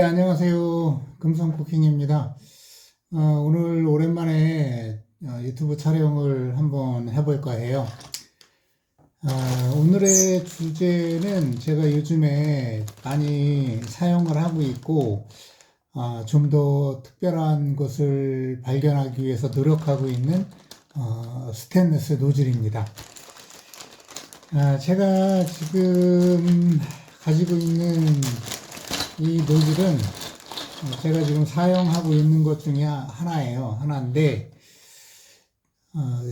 네, 안녕하세요. 금성쿠킹입니다. 오늘 오랜만에 유튜브 촬영을 한번 해볼까 해요. 오늘의 주제는 제가 요즘에 많이 사용을 하고 있고, 좀 더 특별한 것을 발견하기 위해서 노력하고 있는 스테인리스 노즐입니다. 제가 지금 가지고 있는 이 노즐은 제가 지금 사용하고 있는 것 중에 하나인데,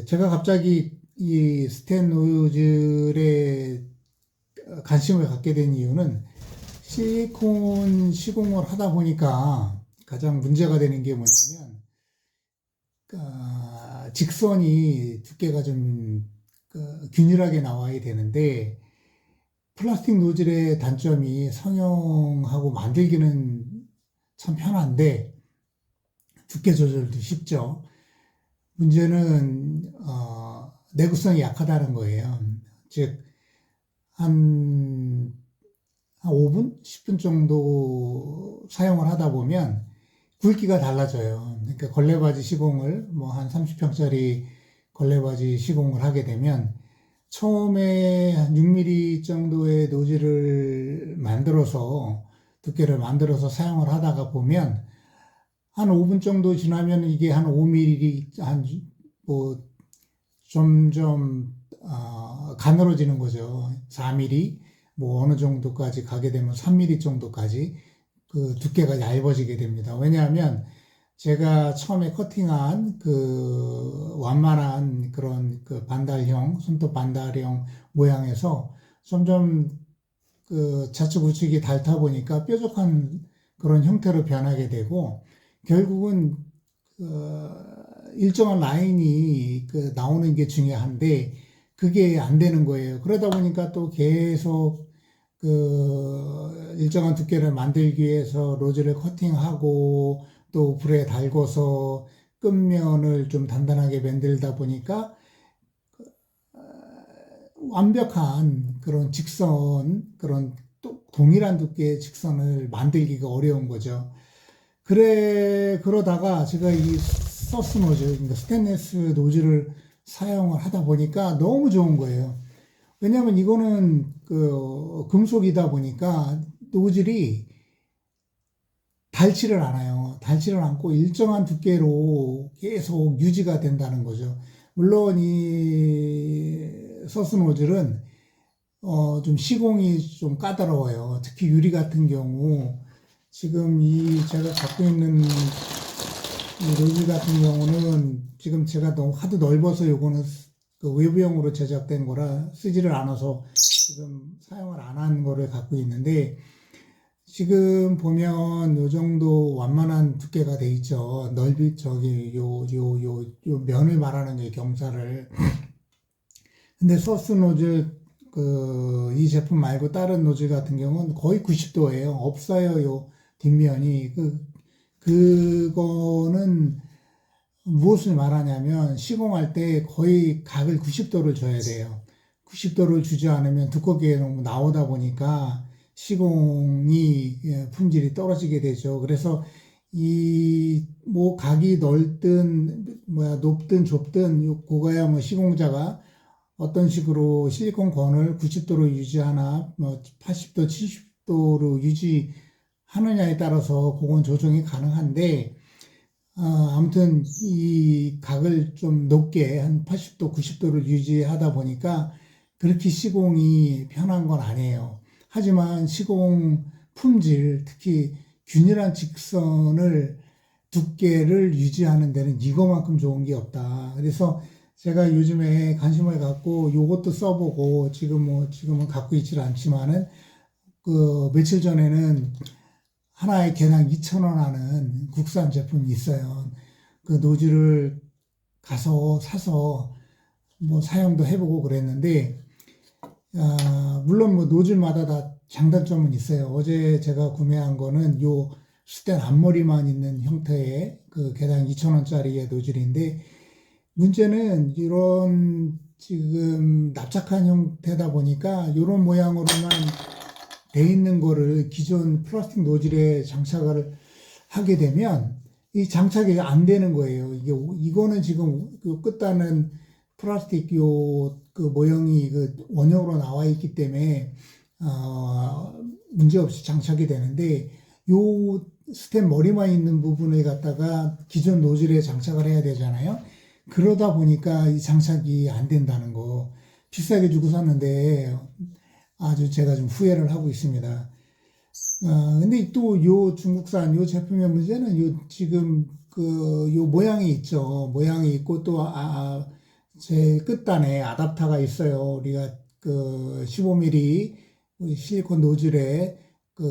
제가 갑자기 이 스텐 노즐에 관심을 갖게 된 이유는 실리콘 시공을 하다 보니까 가장 문제가 되는 게 뭐냐면, 직선이 두께가 좀 균일하게 나와야 되는데, 플라스틱 노즐의 단점이 성형하고 만들기는 참 편한데 두께 조절도 쉽죠. 문제는 내구성이 약하다는 거예요. 즉, 한 5분, 10분 정도 사용을 하다 보면 굵기가 달라져요. 그러니까 걸레바지 시공을 뭐 한 30평짜리 걸레바지 시공을 하게 되면 처음에 한 6mm 정도의 노즐을 만들어서 두께를 만들어서 사용을 하다가 보면 한 5분 정도 지나면 이게 한 5mm 뭐 점점 가늘어지는 거죠. 4mm 뭐 어느 정도까지 가게 되면 3mm 정도까지 그 두께가 얇아지게 됩니다. 왜냐하면 제가 처음에 커팅한 그 완만한 그런 그 반달형, 손톱 반달형 모양에서 점점 그 좌측 우측이 닳다 보니까 뾰족한 그런 형태로 변하게 되고 결국은 일정한 라인이 그 나오는 게 중요한데 그게 안 되는 거예요. 그러다 보니까 또 계속 그 일정한 두께를 만들기 위해서 로즈를 커팅하고 또 불에 달궈서 끝면을 좀 단단하게 만들다 보니까 완벽한 그런 직선, 그런 동일한 두께의 직선을 만들기가 어려운 거죠. 그러다가 제가 이 서스 노즐, 그러니까 스테인리스 노즐을 사용을 하다 보니까 너무 좋은 거예요. 왜냐하면 이거는 그 금속이다 보니까 노즐이 닳지를 않아요. 닳지를 않고 일정한 두께로 계속 유지가 된다는 거죠. 물론 이 서스 노즐은 좀 시공이 좀 까다로워요. 특히 유리 같은 경우 지금 이 제가 갖고 있는 이 노즐 같은 경우는 지금 제가 너무 하도 넓어서 요거는 그 외부형으로 제작된 거라 쓰지를 않아서 지금 사용을 안 한 거를 갖고 있는데 지금 보면 요 정도 완만한 두께가 돼 있죠. 넓이 저기 요 면을 말하는 게 경사를. 근데 소스 노즐 그 이 제품 말고 다른 노즐 같은 경우는 거의 90도예요. 없어요. 요 뒷면이 그거는 무엇을 말하냐면 시공할 때 거의 각을 90도를 줘야 돼요. 90도를 주지 않으면 두껍게 너무 나오다 보니까 시공이 품질이 떨어지게 되죠. 그래서 이 뭐 각이 넓든 높든 좁든 그거야 뭐 시공자가 어떤 식으로 실리콘 건을 90도로 유지하나 뭐 80도, 70도로 유지하느냐에 따라서 그건 조정이 가능한데 아무튼 이 각을 좀 높게 한 80도, 90도를 유지하다 보니까 그렇게 시공이 편한 건 아니에요. 하지만 시공 품질, 특히 균일한 직선을 두께를 유지하는 데는 이거만큼 좋은 게 없다. 그래서 제가 요즘에 관심을 갖고 요것도 써보고 지금은 갖고 있질 않지만은 그 며칠 전에는 하나에 개당 2,000원 하는 국산 제품이 있어요. 그 노즐을 가서 사서 뭐 사용도 해보고 그랬는데 물론 뭐 노즐마다 다 장단점은 있어요. 어제 제가 구매한 거는 요 스텐 앞머리만 있는 형태의 그 개당 2,000원짜리의 노즐인데 문제는 이런 지금 납작한 형태다 보니까 이런 모양으로만 돼 있는 거를 기존 플라스틱 노즐에 장착을 하게 되면 이 장착이 안 되는 거예요. 이거는 지금 그 끝단은 플라스틱 그 모형이 그 원형으로 나와 있기 때문에 문제 없이 장착이 되는데 요 스텝 머리만 있는 부분을 갖다가 기존 노즐에 장착을 해야 되잖아요. 그러다 보니까 이 장착이 안 된다는 거. 비싸게 주고 샀는데 아주 제가 좀 후회를 하고 있습니다. 근데 또 요 중국산 요 제품의 문제는 요 지금 요 모양이 있죠. 모양이 있고 또 제 끝단에 아답터가 있어요. 우리가 그 15mm 실리콘 노즐에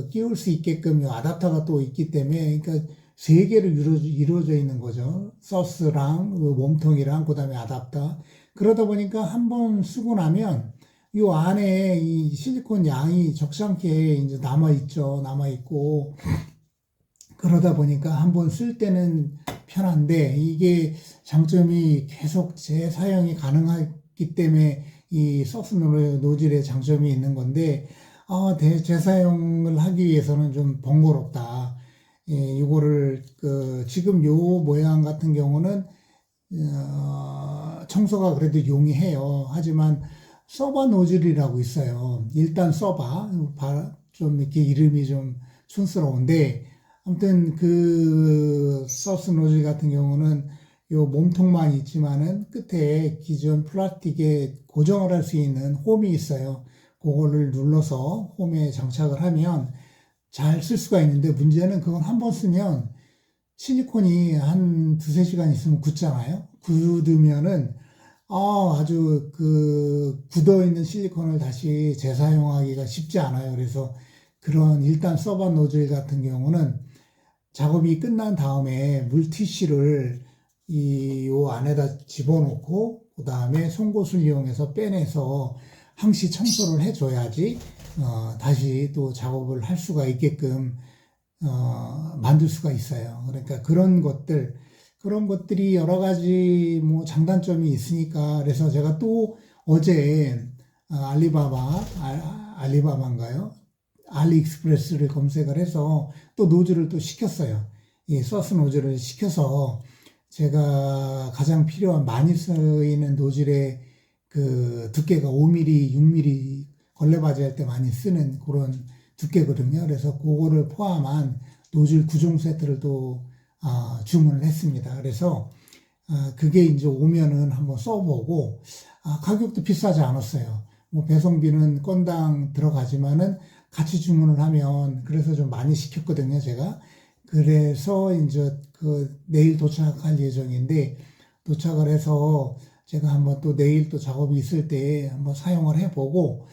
끼울 수 있게끔 요 아답터가 또 있기 때문에 그러니까 세 개로 이루어져 있는 거죠. 서스랑 몸통이랑 그다음에 아답터. 그러다 보니까 한번 쓰고 나면 요 안에 이 실리콘 양이 적잖게 이제 남아 있고 그러다 보니까 한번 쓸 때는 편한데 이게 장점이 계속 재사용이 가능하기 때문에 이 서스 노즐의 장점이 있는 건데 재사용을 하기 위해서는 좀 번거롭다. 이거를 지금 요 모양 같은 경우는 청소가 그래도 용이해요. 하지만 서버 노즐이라고 있어요. 일단 서버 좀 이렇게 이름이 좀 촌스러운데 아무튼 그 서스 노즐 같은 경우는 요 몸통만 있지만은 끝에 기존 플라스틱에 고정을 할 수 있는 홈이 있어요. 그거를 눌러서 홈에 장착을 하면 잘 쓸 수가 있는데 문제는 그건 한번 쓰면 실리콘이 한 두세 시간 있으면 굳잖아요. 굳으면은 아주 굳어 있는 실리콘을 다시 재사용하기가 쉽지 않아요. 그래서 그런 일단 서버 노즐 같은 경우는 작업이 끝난 다음에 물티슈를 요 안에다 집어넣고 그 다음에 송곳을 이용해서 빼내서 항시 청소를 해줘야지 다시 또 작업을 할 수가 있게끔 만들 수가 있어요. 그러니까 그런 것들이 여러 가지 뭐 장단점이 있으니까 그래서 제가 또 어제 알리바바인가요? 알리익스프레스를 검색을 해서 또 노즐을 또 시켰어요. 이 서스 노즐을 시켜서 제가 가장 필요한 많이 쓰이는 노즐의 그 두께가 5mm, 6mm 걸레바지 할 때 많이 쓰는 그런 두께거든요. 그래서 그거를 포함한 노즐 구종 세트를 또 주문을 했습니다. 그래서 그게 이제 오면은 한번 써보고 가격도 비싸지 않았어요. 뭐 배송비는 건당 들어가지만은 같이 주문을 하면 그래서 좀 많이 시켰거든요, 제가. 그래서 이제 내일 도착할 예정인데 도착을 해서 제가 한번 또 내일 또 작업이 있을 때 한번 사용을 해보고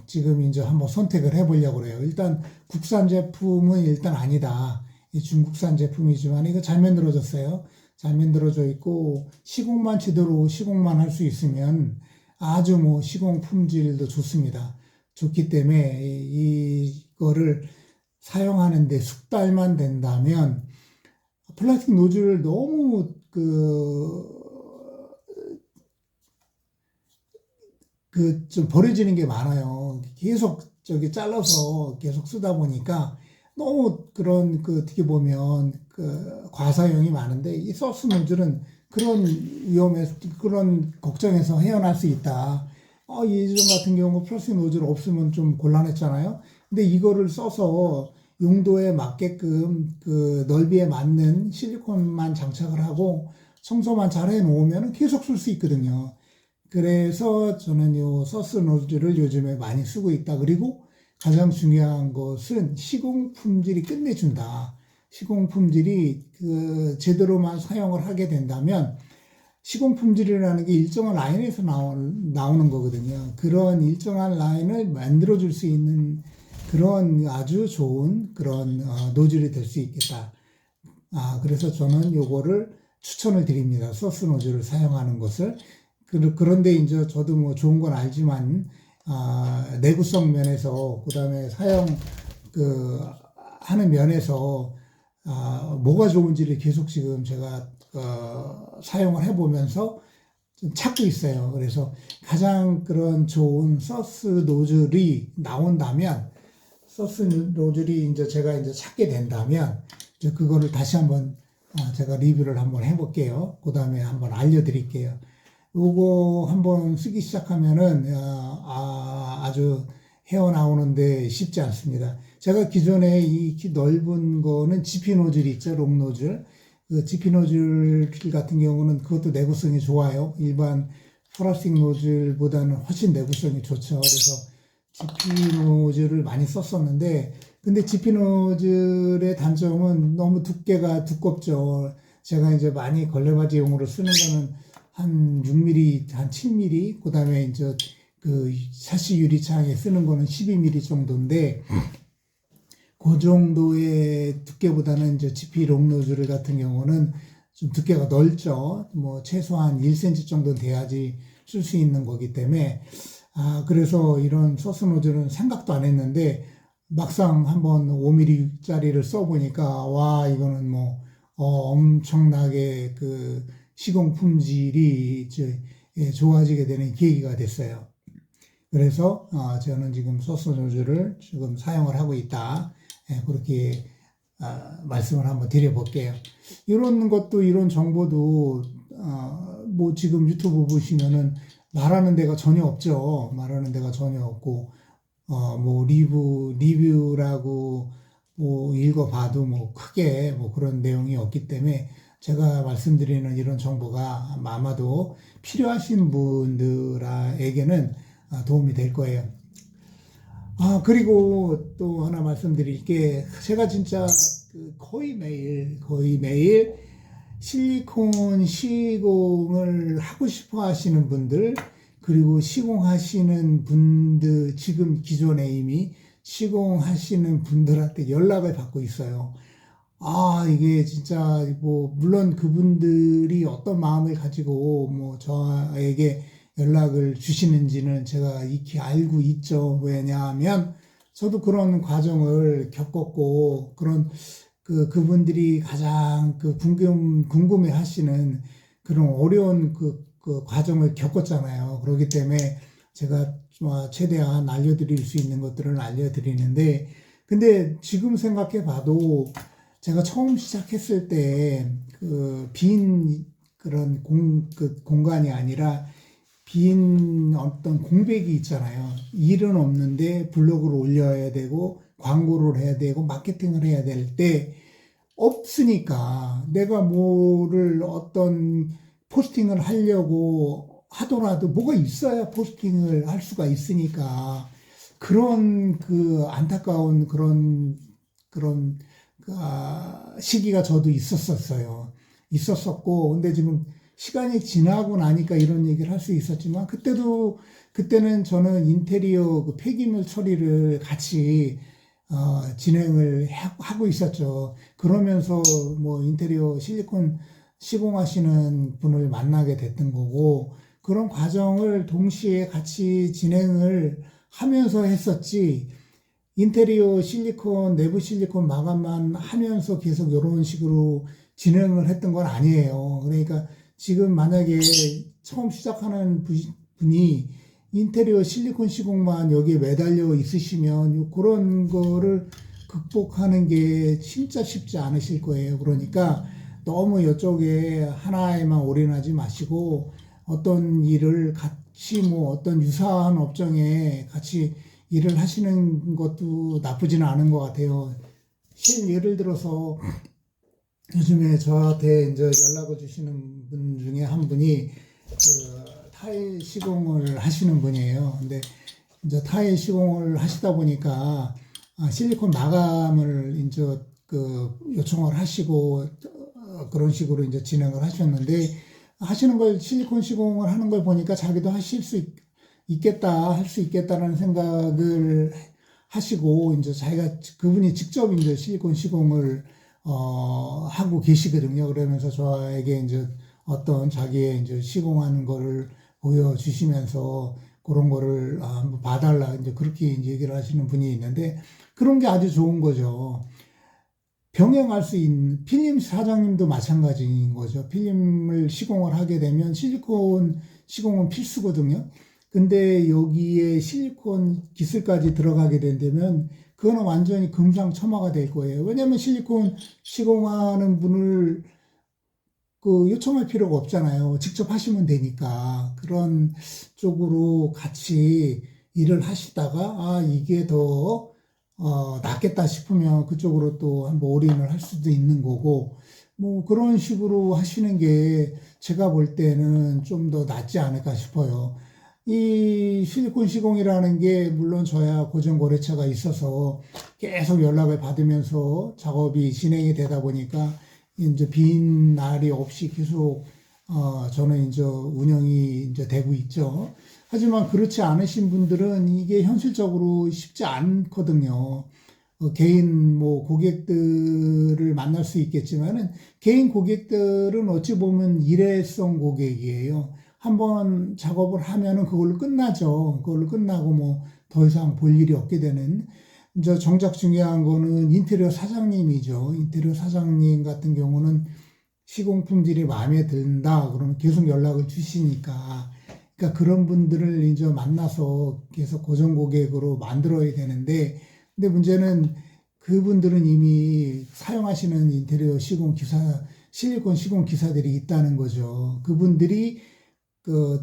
지금 이제 한번 선택을 해보려고 그래요. 일단 국산 제품은 일단 아니다. 중국산 제품이지만 이거 잘 만들어졌어요. 잘 만들어져 있고 시공만 제대로 시공만 할 수 있으면 아주 뭐 시공 품질도 좋습니다. 좋기 때문에 이거를 사용하는데 숙달만 된다면 플라스틱 노즐을 너무 좀 버려지는 게 많아요. 계속 잘라서 계속 쓰다 보니까 너무 그런 어떻게 보면 과사용이 많은데 이 서스 노즐은 그런 그런 걱정에서 헤어날 수 있다. 예전 같은 경우 플라스틱 노즐 없으면 좀 곤란했잖아요. 근데 이거를 써서 용도에 맞게끔 넓이에 맞는 실리콘만 장착을 하고 청소만 잘 해놓으면 계속 쓸 수 있거든요. 그래서 저는 요 서스 노즐을 요즘에 많이 쓰고 있다. 그리고 가장 중요한 것은 시공 품질이 끝내준다. 시공 품질이 제대로만 사용을 하게 된다면 시공 품질이라는 게 일정한 라인에서 나오는 거거든요. 그런 일정한 라인을 만들어 줄 수 있는 그런 아주 좋은 그런 노즐이 될 수 있겠다. 그래서 저는 요거를 추천을 드립니다. 서스 노즐을 사용하는 것을. 그런데 이제 저도 뭐 좋은 건 알지만 내구성 면에서 그다음에 사용 하는 면에서 뭐가 좋은지를 계속 지금 제가 사용을 해보면서 좀 찾고 있어요. 그래서 가장 그런 좋은 서스 노즐이 나온다면 소스 노즐이 이제 제가 이제 찾게 된다면 이제 그거를 다시 한번 제가 리뷰를 한번 해볼게요. 그 다음에 한번 알려드릴게요. 요거 한번 쓰기 시작하면은 아주 헤어나오는데 쉽지 않습니다. 제가 기존에 이 넓은 거는 GP 노즐 있죠, 롱 노즐. 그 GP 노즐 같은 경우는 그것도 내구성이 좋아요. 일반 플라스틱 노즐보다는 훨씬 내구성이 좋죠. 그래서 GP 노즐을 많이 썼었는데, 근데 GP 노즐의 단점은 너무 두께가 두껍죠. 제가 이제 많이 걸레바지용으로 쓰는 거는 한 6mm, 한 7mm, 그 다음에 이제 그 샤시 유리창에 쓰는 거는 12mm 정도인데, 그 정도의 두께보다는 이제 GP 롱 노즐 같은 경우는 좀 두께가 넓죠. 뭐 최소한 1cm 정도 돼야지 쓸 수 있는 거기 때문에 그래서 이런 소스 노즐은 생각도 안 했는데 막상 한번 5mm짜리를 써보니까 와 이거는 뭐 엄청나게 그 시공 품질이 좋아지게 되는 계기가 됐어요. 그래서 저는 지금 소스 노즐을 지금 사용을 하고 있다. 그렇게 말씀을 한번 드려볼게요. 이런 것도 이런 정보도 뭐 지금 유튜브 보시면은 말하는 데가 전혀 없죠. 말하는 데가 전혀 없고 뭐 리뷰라고 뭐 읽어봐도 뭐 크게 뭐 그런 내용이 없기 때문에 제가 말씀드리는 이런 정보가 아마도 필요하신 분들에게는 도움이 될 거예요. 그리고 또 하나 말씀드릴 게, 제가 진짜 거의 매일 실리콘 시공을 하고 싶어 하시는 분들, 그리고 시공하시는 분들, 지금 기존에 이미 시공하시는 분들한테 연락을 받고 있어요. 이게 진짜, 뭐, 물론 그분들이 어떤 마음을 가지고, 뭐, 저에게 연락을 주시는지는 제가 익히 알고 있죠. 왜냐하면 저도 그런 과정을 겪었고, 그분들이 가장 궁금해 하시는 그런 어려운 그 과정을 겪었잖아요. 그렇기 때문에 제가 최대한 알려드릴 수 있는 것들은 알려드리는데, 근데 지금 생각해 봐도 제가 처음 시작했을 때 빈 그런 공간이 아니라 빈 어떤 공백이 있잖아요. 일은 없는데 블로그를 올려야 되고 광고를 해야 되고 마케팅을 해야 될 때 없으니까 내가 뭐를 어떤 포스팅을 하려고 하더라도 뭐가 있어야 포스팅을 할 수가 있으니까 그런 안타까운 그런 시기가 저도 있었었고, 근데 지금 시간이 지나고 나니까 이런 얘기를 할 수 있었지만, 그때는 저는 인테리어 폐기물 처리를 같이, 진행을 하고 있었죠. 그러면서 뭐 인테리어 실리콘 시공하시는 분을 만나게 됐던 거고, 그런 과정을 동시에 같이 진행을 하면서 했었지, 인테리어 실리콘, 내부 실리콘 마감만 하면서 계속 이런 식으로 진행을 했던 건 아니에요. 그러니까 지금 만약에 처음 시작하는 분이 인테리어 실리콘 시공만 여기에 매달려 있으시면 그런 거를 극복하는 게 진짜 쉽지 않으실 거예요. 그러니까 너무 이쪽에 하나에만 올인하지 마시고 어떤 일을 같이 뭐 어떤 유사한 업종에 같이 일을 하시는 것도 나쁘지는 않은 것 같아요. 예를 들어서 요즘에 저한테 이제 연락을 주시는 분 중에 한 분이 타일 시공을 하시는 분이에요. 근데 이제 타일 시공을 하시다 보니까 실리콘 마감을 이제 요청을 하시고 그런 식으로 이제 진행을 하셨는데 하시는 걸 실리콘 시공을 하는 걸 보니까 자기도 할 수 있겠다라는 생각을 하시고 이제 그분이 직접 이제 실리콘 시공을 하고 계시거든요. 그러면서 저에게 이제 어떤 자기의 이제 시공하는 거를 보여주시면서 그런 거를 한번 봐달라 이제 그렇게 이제 얘기를 하시는 분이 있는데 그런 게 아주 좋은 거죠. 병행할 수 있는 필름 사장님도 마찬가지인 거죠. 필름을 시공을 하게 되면 실리콘 시공은 필수거든요. 근데 여기에 실리콘 기술까지 들어가게 된다면 그거는 완전히 금상첨화가 될 거예요. 왜냐하면 실리콘 시공하는 분을 요청할 필요가 없잖아요. 직접 하시면 되니까. 그런 쪽으로 같이 일을 하시다가, 이게 더, 낫겠다 싶으면 그쪽으로 또 한번 올인을 할 수도 있는 거고, 뭐 그런 식으로 하시는 게 제가 볼 때는 좀 더 낫지 않을까 싶어요. 이 실리콘 시공이라는 게 물론 저야 고정 거래처가 있어서 계속 연락을 받으면서 작업이 진행이 되다 보니까 이제 빈 날이 없이 계속 저는 이제 운영이 이제 되고 있죠. 하지만 그렇지 않으신 분들은 이게 현실적으로 쉽지 않거든요. 개인 뭐 고객들을 만날 수 있겠지만은 개인 고객들은 어찌 보면 일회성 고객이에요. 한번 작업을 하면은 그걸로 끝나죠. 그걸로 끝나고 뭐 더 이상 볼 일이 없게 되는. 이제 정작 중요한 거는 인테리어 사장님이죠. 인테리어 사장님 같은 경우는 시공 품질이 마음에 든다. 그러면 계속 연락을 주시니까. 그러니까 그런 분들을 이제 만나서 계속 고정 고객으로 만들어야 되는데, 근데 문제는 그분들은 이미 사용하시는 인테리어 시공 기사, 실리콘 시공 기사들이 있다는 거죠. 그분들이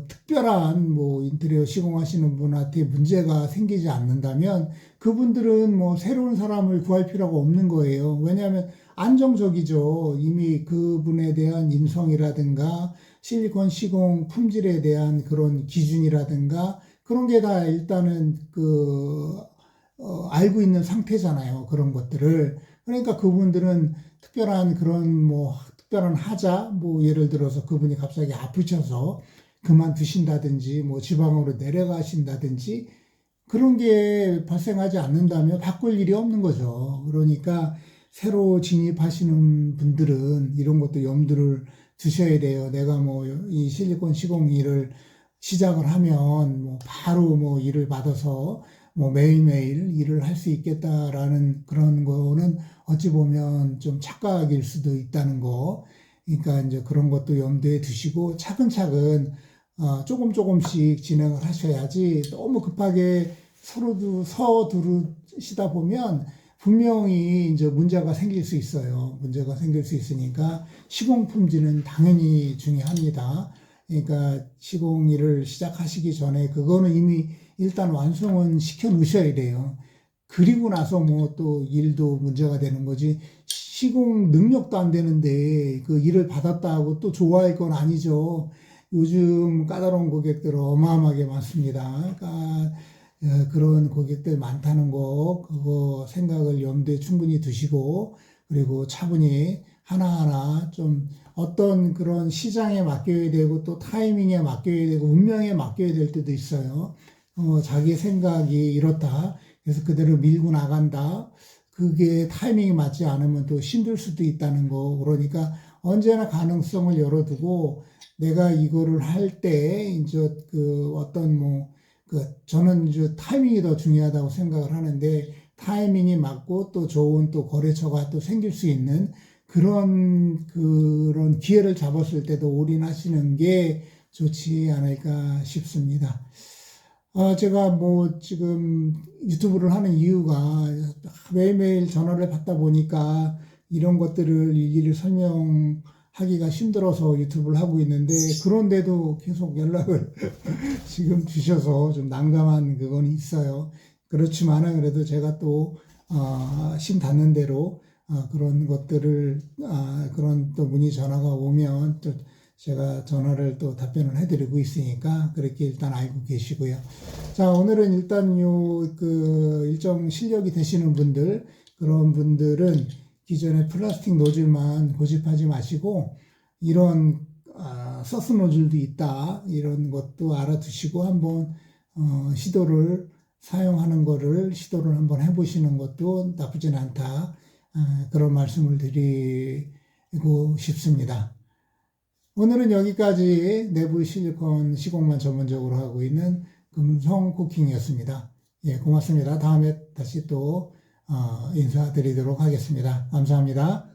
특별한 뭐 인테리어 시공하시는 분한테 문제가 생기지 않는다면 그분들은 뭐 새로운 사람을 구할 필요가 없는 거예요. 왜냐하면 안정적이죠. 이미 그분에 대한 인성이라든가 실리콘 시공 품질에 대한 그런 기준이라든가 그런 게 다 일단은 알고 있는 상태잖아요. 그런 것들을. 그러니까 그분들은 특별한 그런 뭐 특별한 하자, 뭐 예를 들어서 그분이 갑자기 아프셔서 그만두신다든지 뭐 지방으로 내려가신다든지 그런 게 발생하지 않는다면 바꿀 일이 없는 거죠. 그러니까 새로 진입하시는 분들은 이런 것도 염두를 두셔야 돼요. 내가 뭐 이 실리콘 시공 일을 시작을 하면 뭐 바로 뭐 일을 받아서 뭐 매일매일 일을 할 수 있겠다라는 그런 거는 어찌 보면 좀 착각일 수도 있다는 거. 그러니까 이제 그런 것도 염두에 두시고 차근차근 조금씩 진행을 하셔야지 너무 급하게 서두르시다 보면 분명히 이제 문제가 생길 수 있어요. 문제가 생길 수 있으니까 시공 품질은 당연히 중요합니다. 그러니까 시공 일을 시작하시기 전에 그거는 이미 일단 완성은 시켜 놓으셔야 돼요. 그리고 나서 뭐 또 일도 문제가 되는 거지. 시공 능력도 안 되는데 그 일을 받았다 하고 또 좋아할 건 아니죠. 요즘 까다로운 고객들 어마어마하게 많습니다. 그러니까 그런 고객들 많다는 거, 그거 생각을 염두에 충분히 두시고, 그리고 차분히 하나하나 좀 어떤 그런 시장에 맡겨야 되고, 또 타이밍에 맡겨야 되고, 운명에 맡겨야 될 때도 있어요. 자기 생각이 이렇다. 그래서 그대로 밀고 나간다. 그게 타이밍이 맞지 않으면 또 힘들 수도 있다는 거. 그러니까 언제나 가능성을 열어두고, 내가 이거를 할 때, 이제 어떤 뭐, 저는 이제 타이밍이 더 중요하다고 생각을 하는데, 타이밍이 맞고 또 좋은 또 거래처가 또 생길 수 있는 그런 기회를 잡았을 때도 올인하시는 게 좋지 않을까 싶습니다. 제가 뭐 지금 유튜브를 하는 이유가 매일매일 전화를 받다 보니까 이런 것들을 일일이 설명하기가 힘들어서 유튜브를 하고 있는데, 그런데도 계속 연락을 지금 주셔서 좀 난감한 그건 있어요. 그렇지만은 그래도 제가 또, 심 닿는 대로, 그런 것들을, 그런 또 문의 전화가 오면 또 제가 전화를 또 답변을 해드리고 있으니까 그렇게 일단 알고 계시고요. 자, 오늘은 일단 일정 실력이 되시는 분들, 그런 분들은 기존의 플라스틱 노즐만 고집하지 마시고, 이런, 서스 노즐도 있다. 이런 것도 알아두시고 한번, 사용하는 거를 시도를 한번 해보시는 것도 나쁘진 않다. 그런 말씀을 드리고 싶습니다. 오늘은 여기까지 내부 실리콘 시공만 전문적으로 하고 있는 금성 쿠킹이었습니다. 예, 고맙습니다. 다음에 다시 또 인사드리도록 하겠습니다. 감사합니다.